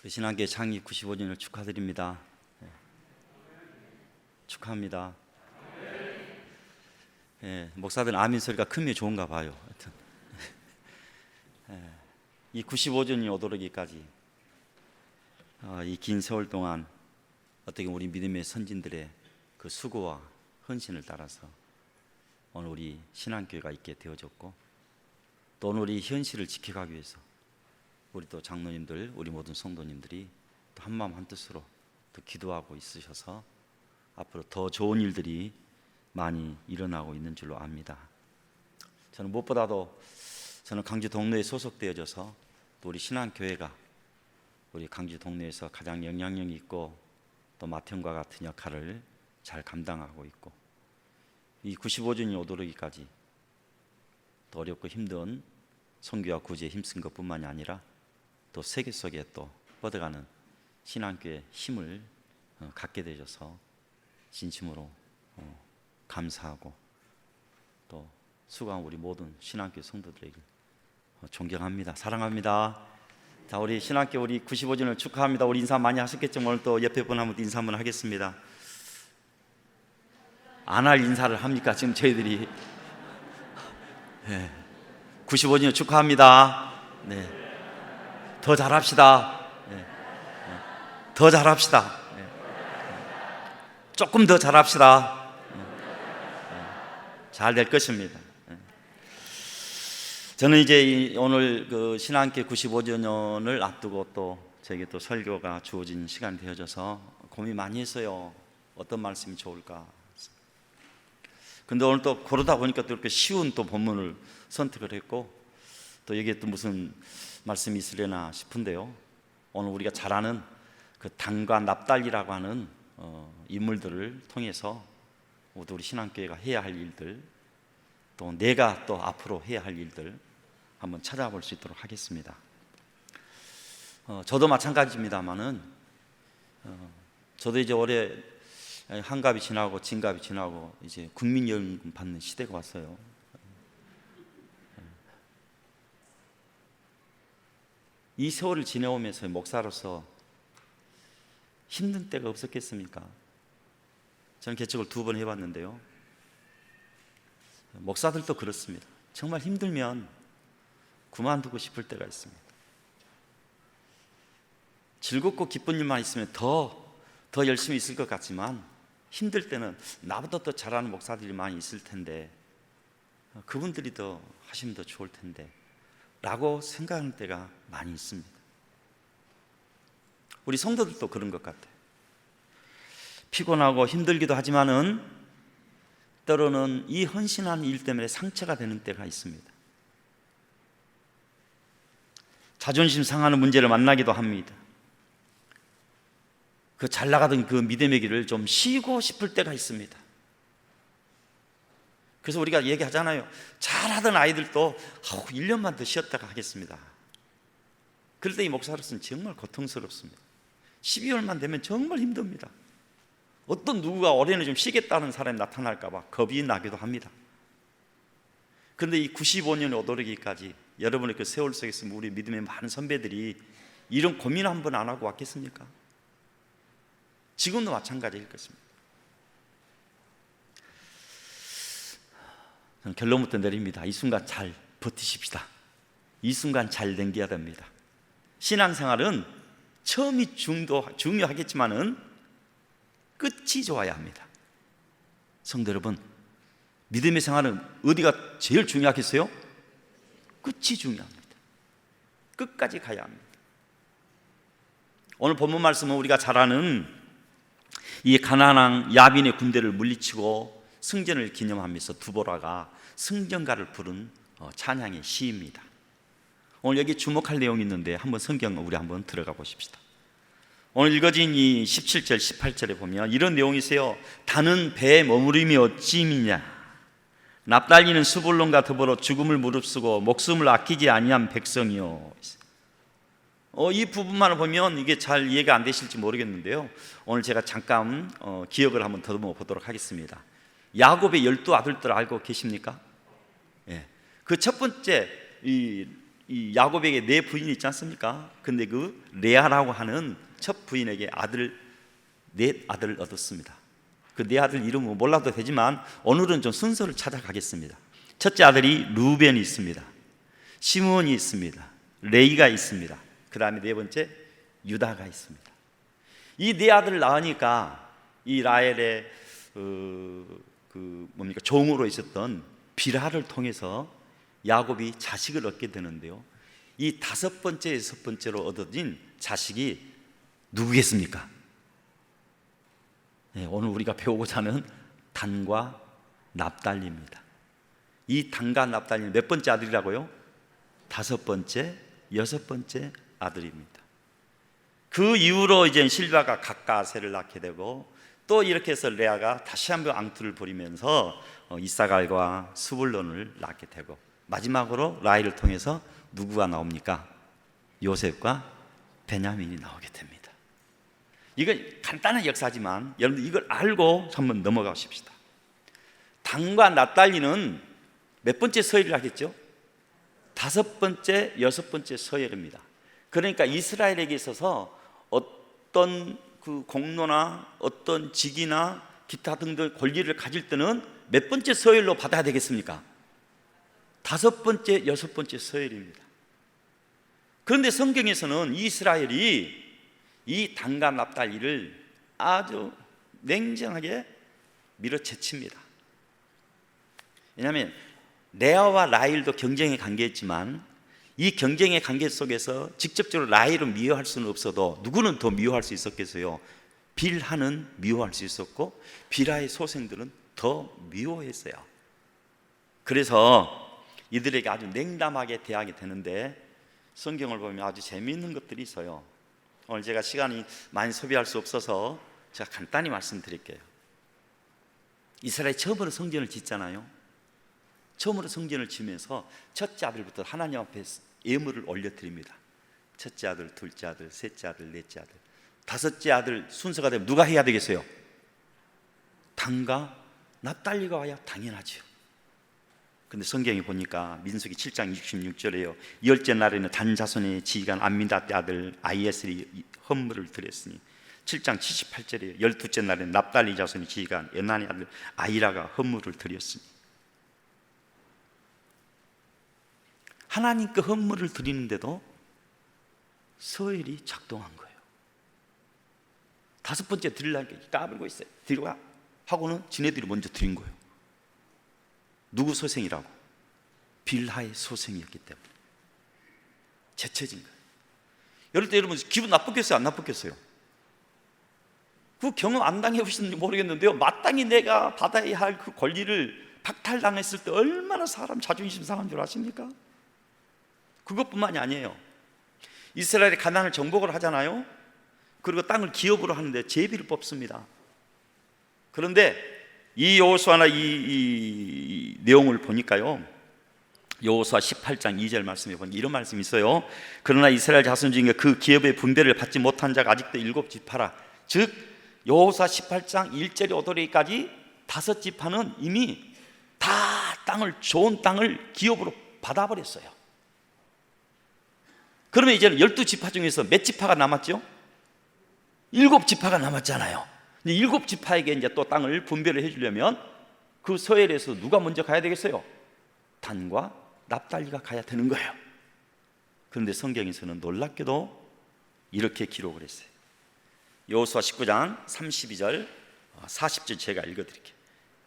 우리 신앙교회 창립 95주년을 축하드립니다. 축하합니다. 목사들 아멘 소리가 크면 좋은가 봐요. 하여튼 이 95주년이 오도록이까지 이 긴 세월 동안 어떻게 우리 믿음의 선진들의 그 수고와 헌신을 따라서 오늘 우리 신앙교회가 있게 되어졌고, 또 오늘 이 현실을 지켜가기 위해서 우리 또 장로님들, 우리 모든 성도님들이 또 한마음 한뜻으로 또 기도하고 있으셔서 앞으로 더 좋은 일들이 많이 일어나고 있는 줄로 압니다. 저는 무엇보다도 저는 강주 동로에 소속되어져서 또 우리 신앙교회가 우리 강주 동로에서 가장 영향력 있고 또 맏형과 같은 역할을 잘 감당하고 있고, 이 95주년이 오도록이까지 또 어렵고 힘든 선교와 구제에 힘쓴 것뿐만이 아니라 또 세계 속에 또 뻗어가는 신앙교회의 힘을 갖게 되셔서 진심으로 감사하고 또 수고한 우리 모든 신앙교회 성도들에게 존경합니다. 사랑합니다. 자, 우리 신학교 우리 95주년을 축하합니다. 우리 인사 많이 하셨겠지만 오늘 또 옆에 분 한번 인사 한번 하겠습니다. 안 할 인사를 합니까? 지금 저희들이 95주년 축하합니다. 네. 더 잘합시다. 네. 더 잘합시다. 네. 조금 더 잘합시다. 잘 될 것입니다. 저는 이제 오늘 그 신앙교회 95주년을 앞두고 또 저에게 또 설교가 주어진 시간이 되어져서 고민 많이 했어요. 어떤 말씀이 좋을까. 근데 오늘 또 그러다 보니까 또 이렇게 쉬운 또 본문을 선택을 했고, 또 여기에 또 무슨 말씀이 있으려나 싶은데요. 오늘 우리가 잘 아는 그 단과 납달리라고 하는 인물들을 통해서 우리 신앙교회가 해야 할 일들, 또 내가 또 앞으로 해야 할 일들 한번 찾아볼 수 있도록 하겠습니다. 저도 마찬가지입니다만은 저도 이제 올해 한갑이 지나고 진갑이 지나고 이제 국민연금 받는 시대가 왔어요. 이 세월을 지내오면서 목사로서 힘든 때가 없었겠습니까? 저는 개척을 2번 해봤는데요, 목사들도 그렇습니다. 정말 힘들면 그만두고 싶을 때가 있습니다. 즐겁고 기쁜 일만 있으면 더 열심히 있을 것 같지만, 힘들 때는 나보다 더 잘하는 목사들이 많이 있을 텐데 그분들이 더 하시면 더 좋을 텐데 라고 생각하는 때가 많이 있습니다. 우리 성도들도 그런 것 같아요. 피곤하고 힘들기도 하지만은 때로는 이 헌신하는 일 때문에 상처가 되는 때가 있습니다. 자존심 상하는 문제를 만나기도 합니다. 그 잘 나가던 그 믿음의 길을 좀 쉬고 싶을 때가 있습니다. 그래서 우리가 얘기하잖아요. 잘하던 아이들도 1년만 더 쉬었다가 하겠습니다. 그럴 때 이 목사로서는 정말 고통스럽습니다. 12월만 되면 정말 힘듭니다. 어떤 누구가 올해는 좀 쉬겠다는 사람이 나타날까 봐 겁이 나기도 합니다. 그런데 이 95년에 오도록이까지 여러분의 그 세월 속에서 우리 믿음의 많은 선배들이 이런 고민 한 번 안 하고 왔겠습니까? 지금도 마찬가지일 것입니다. 저는 결론부터 내립니다. 이 순간 잘 버티십시다. 이 순간 잘 넘겨야 됩니다. 신앙생활은 처음이 중요하겠지만은 끝이 좋아야 합니다. 성도 여러분, 믿음의 생활은 어디가 제일 중요하겠어요? 끝이 중요합니다. 끝까지 가야 합니다. 오늘 본문 말씀은 우리가 잘 아는 이 가나안 왕 야빈의 군대를 물리치고 승전을 기념하면서 두보라가 승전가를 부른 찬양의 시입니다. 오늘 여기 주목할 내용이 있는데 한번 성경 우리 한번 들어가 보십시다. 오늘 읽어진 이 17절 18절에 보면 이런 내용이 있어요. 다는 배에 머무림이 어찌미냐, 납달리는 스불론과 더불어 죽음을 무릅쓰고 목숨을 아끼지 아니한 백성이요. 이 부분만을 보면 이게 잘 이해가 안 되실지 모르겠는데요, 오늘 제가 잠깐 기억을 한번 더듬어 보도록 하겠습니다. 야곱의 12 아들들 알고 계십니까? 그 첫 번째 이 이 야곱에게 네 부인이 있지 않습니까? 근데 그 레아라고 하는 첫 부인에게 네 아들을 얻었습니다. 그 네 아들 이름은 몰라도 되지만 오늘은 좀 순서를 찾아가겠습니다. 첫째 아들이 루벤이 있습니다. 시므온이 있습니다. 레이가 있습니다. 그 다음에 네 번째 유다가 있습니다. 이 네 아들을 낳으니까 이 라헬의 종으로 있었던 빌하를 통해서 야곱이 자식을 얻게 되는데요, 이 다섯 번째, 여섯 번째로 얻어진 자식이 누구겠습니까? 네, 오늘 우리가 배우고자 하는 단과 납달리입니다. 이 단과 납달리는 몇 번째 아들이라고요? 다섯 번째, 여섯 번째 아들입니다. 그 이후로 이제 실바가 각각 아셀을 낳게 되고, 또 이렇게 해서 레아가 다시 한번 앙투를 부리면서 이사갈과 스불론을 낳게 되고, 마지막으로 라헬을 통해서 누구가 나옵니까? 요셉과 베냐민이 나오게 됩니다. 이건 간단한 역사지만 여러분들 이걸 알고 한번 넘어가 봅시다. 단과 납달리는 몇 번째 서열을 하겠죠? 다섯 번째, 여섯 번째 서열입니다. 그러니까 이스라엘에게 있어서 어떤 그 공로나 어떤 직이나 기타 등등 권리를 가질 때는 몇 번째 서열로 받아야 되겠습니까? 다섯 번째, 여섯 번째 서열입니다. 그런데 성경에서는 이스라엘이 이 단과 납달리를 아주 냉정하게 밀어제칩니다. 왜냐하면 레아와 라헬도 경쟁의 관계였지만 이 경쟁의 관계 속에서 직접적으로 라헬을 미워할 수는 없어도 누구는 더 미워할 수 있었겠어요? 빌하는 미워할 수 있었고 빌하의 소생들은 더 미워했어요. 그래서 이들에게 아주 냉담하게 대하게 되는데, 성경을 보면 아주 재미있는 것들이 있어요. 오늘 제가 시간이 많이 소비할 수 없어서 제가 간단히 말씀드릴게요. 이스라엘이 처음으로 성전을 짓잖아요. 처음으로 성전을 지으면서 첫째 아들부터 하나님 앞에 예물을 올려드립니다. 첫째 아들, 둘째 아들, 셋째 아들, 넷째 아들, 다섯째 아들 순서가 되면 누가 해야 되겠어요? 단과 납달리가 와야 당연하죠. 근데 성경에 보니까 민수기 7장 66절에요, 열째 날에는 단 자손의 지휘관 암미나답의 아들 아히에셀이 헌물을 드렸으니, 7장 78절에요, 12째 날에는 납달리 자손의 지휘관 에난의 아들 아히라가 헌물을 드렸으니. 하나님께 헌물을 드리는데도 서열이 작동한 거예요. 다섯 번째 드리려니까 까불고 있어요. 뒤로 가 하고는 지네들이 먼저 드린 거예요. 누구 소생이라고? 빌하의 소생이었기 때문에 제쳐진 거예요. 이럴 때 여러분 기분 나쁘겠어요? 안 나쁘겠어요? 그 경험 안 당해보셨는지 모르겠는데요, 마땅히 내가 받아야 할 그 권리를 박탈당했을 때 얼마나 사람 자존심 상한 줄 아십니까? 그것뿐만이 아니에요. 이스라엘이 가나안을 정복을 하잖아요. 그리고 땅을 기업으로 하는데 제비를 뽑습니다. 그런데 이 여호수아나 이 내용을 보니까요, 여호수아 18장 2절 말씀에 보니까 이런 말씀이 있어요. 그러나 이스라엘 자손 중에 그 기업의 분배를 받지 못한 자가 아직도 7지파라. 즉 여호수아 18장 1절에 오더리까지 5지파는 이미 다 좋은 땅을 기업으로 받아버렸어요. 그러면 이제는 12지파 중에서 몇 지파가 남았죠? 7지파가 남았잖아요. 7지파에게 이제 또 땅을 분배를 해주려면 그 서열에서 누가 먼저 가야 되겠어요? 단과 납달리가 가야 되는 거예요. 그런데 성경에서는 놀랍게도 이렇게 기록을 했어요. 여호수아 19장 32절 40절 제가 읽어드릴게요.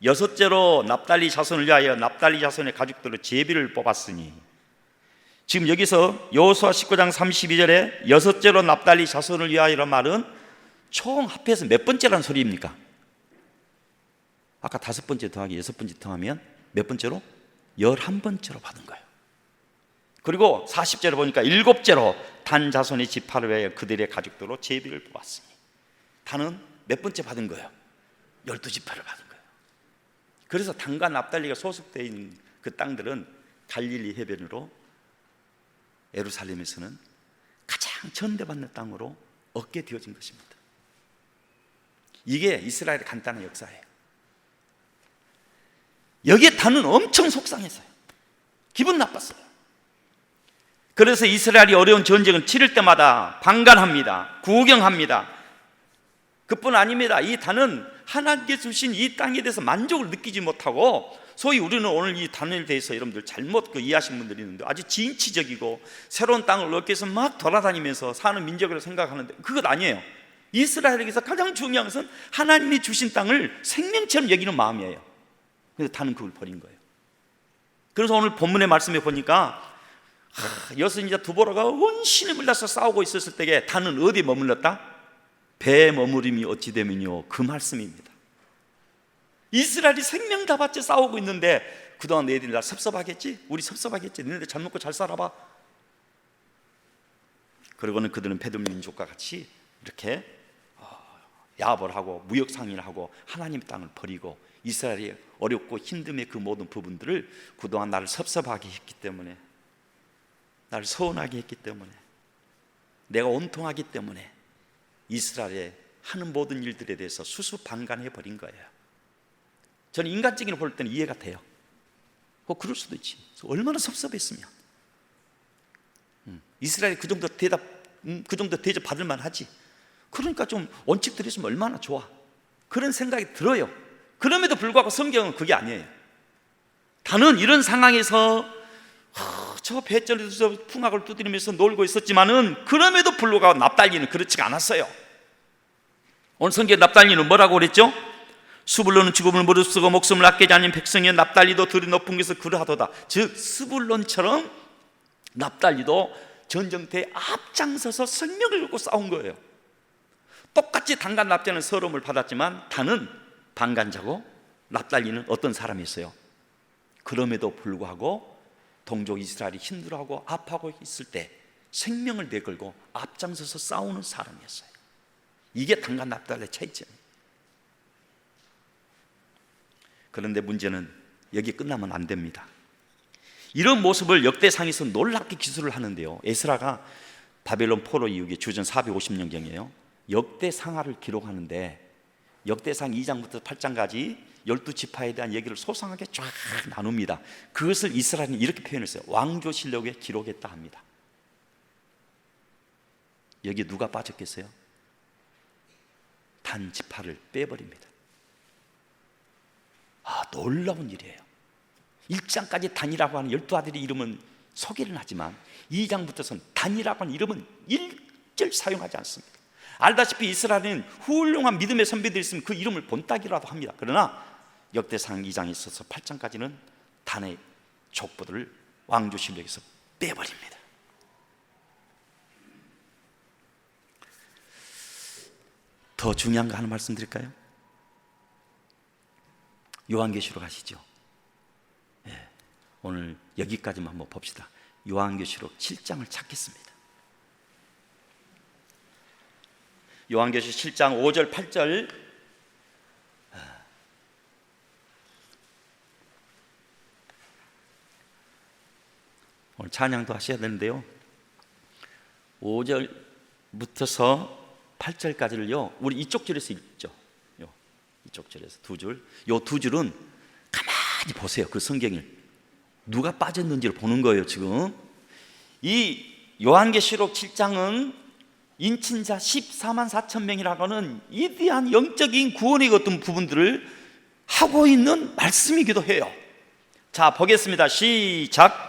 여섯째로 납달리 자손을 위하여 납달리 자손의 가족들로 제비를 뽑았으니. 지금 여기서 여호수아 19장 32절에 여섯째로 납달리 자손을 위하여라는 말은 총 합해서 몇 번째라는 소리입니까? 아까 다섯 번째 더하기 여섯 번째 더하면 몇 번째로? 11번째로 받은 거예요. 그리고 40절에 보니까 7째로 단 자손의 지파를 위하여 그들의 가족들로 제비를 뽑았으니. 단은 몇 번째 받은 거예요? 12지파를 받은 거예요. 그래서 단과 납달리가 소속되어 있는 그 땅들은 갈릴리 해변으로 예루살렘에서는 가장 전대받는 땅으로 얻게 되어진 것입니다. 이게 이스라엘의 간단한 역사예요. 여기에 단은 엄청 속상했어요. 기분 나빴어요. 그래서 이스라엘이 어려운 전쟁을 치를 때마다 방관합니다. 구경합니다. 그뿐 아닙니다. 이 단은 하나님께 주신 이 땅에 대해서 만족을 느끼지 못하고, 소위 우리는 오늘 이 단에 대해서 여러분들 잘못 이해하신 분들이 있는데, 아주 진취적이고 새로운 땅을 얻기 위해서 막 돌아다니면서 사는 민족이라고 생각하는데 그것 아니에요. 이스라엘에게서 가장 중요한 것은 하나님이 주신 땅을 생명처럼 여기는 마음이에요. 그래서 단은 그걸 버린 거예요. 그래서 오늘 본문의 말씀에 보니까 여선이자 두보라가 온신을 물려서 싸우고 있었을 때에 단은 어디에 머물렀다? 배에 머무림이 어찌 되면요, 그 말씀입니다. 이스라엘이 생명 다 바쳐 싸우고 있는데 그동안 너희들이 나 섭섭하겠지? 우리 섭섭하겠지? 너희들 잘 먹고 잘 살아봐. 그러고는 그들은 베들민족과 같이 이렇게 야합을 하고 무역 상인을 하고 하나님의 땅을 버리고, 이스라엘이 어렵고 힘듦의 그 모든 부분들을 그동안 나를 섭섭하게 했기 때문에, 나를 서운하게 했기 때문에, 내가 온통하기 때문에 이스라엘의 하는 모든 일들에 대해서 수수방관해 버린 거예요. 저는 인간적으로 볼 때는 이해가 돼요. 그럴 수도 있지. 얼마나 섭섭했으면. 이스라엘이 그 정도 대접 받을 만하지. 그러니까 좀 원칙들이 있으면 얼마나 좋아. 그런 생각이 들어요. 그럼에도 불구하고 성경은 그게 아니에요. 단은 이런 상황에서 저 배전에서 풍악을 두드리면서 놀고 있었지만은 그럼에도 불구하고 납달리는 그렇지가 않았어요. 오늘 성경에 납달리는 뭐라고 그랬죠? 스불론은 죽음을 무릅쓰고 목숨을 아끼지 않는 백성의 납달리도 들이 높은 곳에서 그러하도다. 즉 스불론처럼 납달리도 전쟁터에 앞장서서 생명을 걸고 싸운 거예요. 똑같이 단과 납달리는 서러움을 받았지만 단은 방관자고 납달리는 어떤 사람이었어요? 그럼에도 불구하고 동족 이스라엘이 힘들어하고 아파하고 있을 때 생명을 내걸고 앞장서서 싸우는 사람이었어요. 이게 단과 납달리의 차이점이에요. 그런데 문제는 여기 끝나면 안 됩니다. 이런 모습을 역대상에서 놀랍게 기술을 하는데요, 에스라가 바벨론 포로 이후에 주전 450년경이에요. 역대상하를 기록하는데 역대상 2장부터 8장까지 12지파에 대한 얘기를 소상하게 쫙 나눕니다. 그것을 이스라엘은 이렇게 표현했어요. 왕조실록에 기록했다 합니다. 여기 누가 빠졌겠어요? 단 지파를 빼버립니다. 놀라운 일이에요. 1장까지 단이라고 하는 12아들의 이름은 소개를 하지만 2장부터는 단이라고 하는 이름은 일절 사용하지 않습니다. 알다시피 이스라엘은 훌륭한 믿음의 선배들이 있으면 그 이름을 본따기라도 합니다. 그러나 역대상 2장에 있어서 8장까지는 단의 족보들을 왕조실록에서 빼버립니다. 더 중요한 거 하나 말씀드릴까요? 요한계시록 아시죠? 오늘 여기까지만 한번 봅시다. 요한계시록 7장을 찾겠습니다. 요한계시록 7장 5절 8절 오늘 찬양도 하셔야 되는데요, 5절부터서 8절까지를요 우리 이쪽 줄에서 읽죠. 이쪽 줄에서 두 줄, 요 두 줄은 가만히 보세요. 그 성경을 누가 빠졌는지를 보는 거예요. 지금 이 요한계시록 7장은 인친자 14만 4천 명이라고 하는 위대한 영적인 구원의 어떤 부분들을 하고 있는 말씀이기도 해요. 자, 보겠습니다. 시작.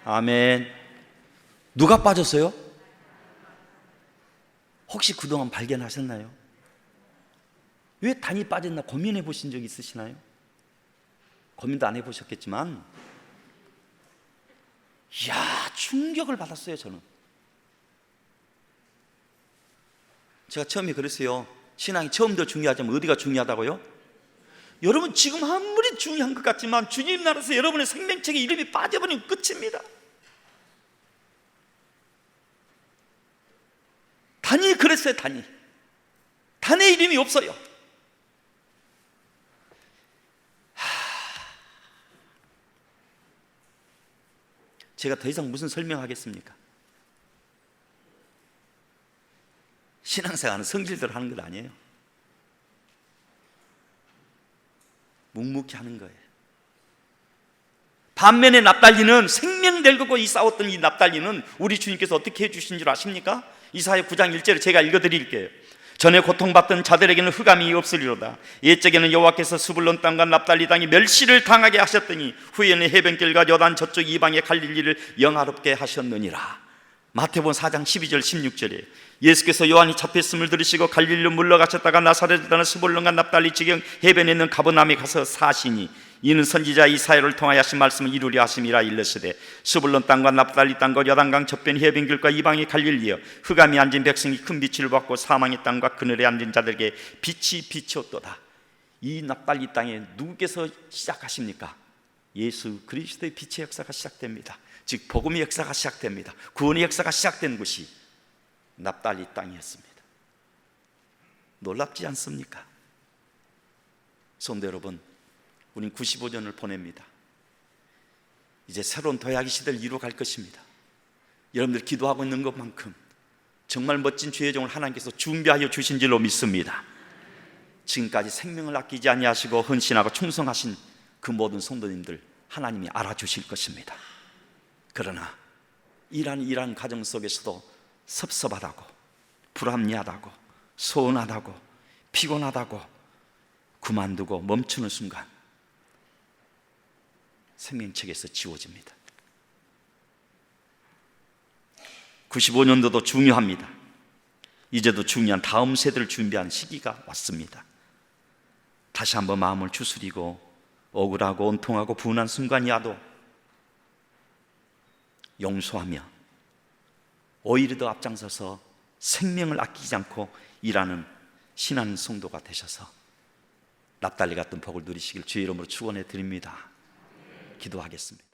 아멘. 누가 빠졌어요? 혹시 그동안 발견하셨나요? 왜 단이 빠졌나 고민해 보신 적 있으시나요? 고민도 안 해보셨겠지만 충격을 받았어요. 저는 제가 처음에 그랬어요. 신앙이 처음부터 중요하지만 어디가 중요하다고요? 여러분 지금 아무리 중요한 것 같지만 주님 나라에서 여러분의 생명책에 이름이 빠져버리면 끝입니다. 단이 그랬어요. 단의 이름이 없어요. 제가 더 이상 무슨 설명하겠습니까? 신앙생활은 성질대로 하는 것 아니에요. 묵묵히 하는 거예요. 반면에 납달리는 생명 들고 싸웠던 이 납달리는 우리 주님께서 어떻게 해주신 줄 아십니까? 이사야 9장 1절을 제가 읽어드릴게요. 전에 고통받던 자들에게는 흑암이 없으리로다. 옛적에는 여호와께서 스불론 땅과 납달리 땅이 멸시를 당하게 하셨더니 후에는 해변길과 요단 저쪽 이방의 갈릴리를 영화롭게 하셨느니라. 마태복음 4장 12절 16절에 예수께서 요한이 잡혔음을 들으시고 갈릴리로 물러가셨다가 나사렛에 사는 스불론과 납달리 지경 해변에 있는 가버나움에 가서 사시니 이는 선지자 이사야를 통하여 하신 말씀을 이루려 하심이라 일렀으되 스불론 땅과 납달리 땅과 요단강 저편 해변길과 이방의 갈릴리여 흑암이 앉은 백성이 큰 빛을 받고 사망의 땅과 그늘에 앉은 자들에게 빛이 비추었도다. 이 납달리 땅에 누구께서 시작하십니까? 예수 그리스도의 빛의 역사가 시작됩니다. 즉 복음의 역사가 시작됩니다. 구원의 역사가 시작된 곳이 납달리 땅이었습니다. 놀랍지 않습니까? 성도 여러분, 우린 95년을 보냅니다. 이제 새로운 도약의 시대를 이루어갈 것입니다. 여러분들 기도하고 있는 것만큼 정말 멋진 주의 종을 하나님께서 준비하여 주신 줄로 믿습니다. 지금까지 생명을 아끼지 아니하시고 헌신하고 충성하신 그 모든 성도님들 하나님이 알아주실 것입니다. 그러나 일하는 가정 속에서도 섭섭하다고, 불합리하다고, 소원하다고, 피곤하다고 그만두고 멈추는 순간 생명책에서 지워집니다. 95년도도 중요합니다. 이제도 중요한 다음 세대를 준비하는 시기가 왔습니다. 다시 한번 마음을 추스리고 억울하고 온통하고 분한 순간이 와도 용서하며 오히려 더 앞장서서 생명을 아끼지 않고 일하는 신앙 성도가 되셔서 납달리 같은 복을 누리시길 주의 이름으로 축원해 드립니다. 기도하겠습니다.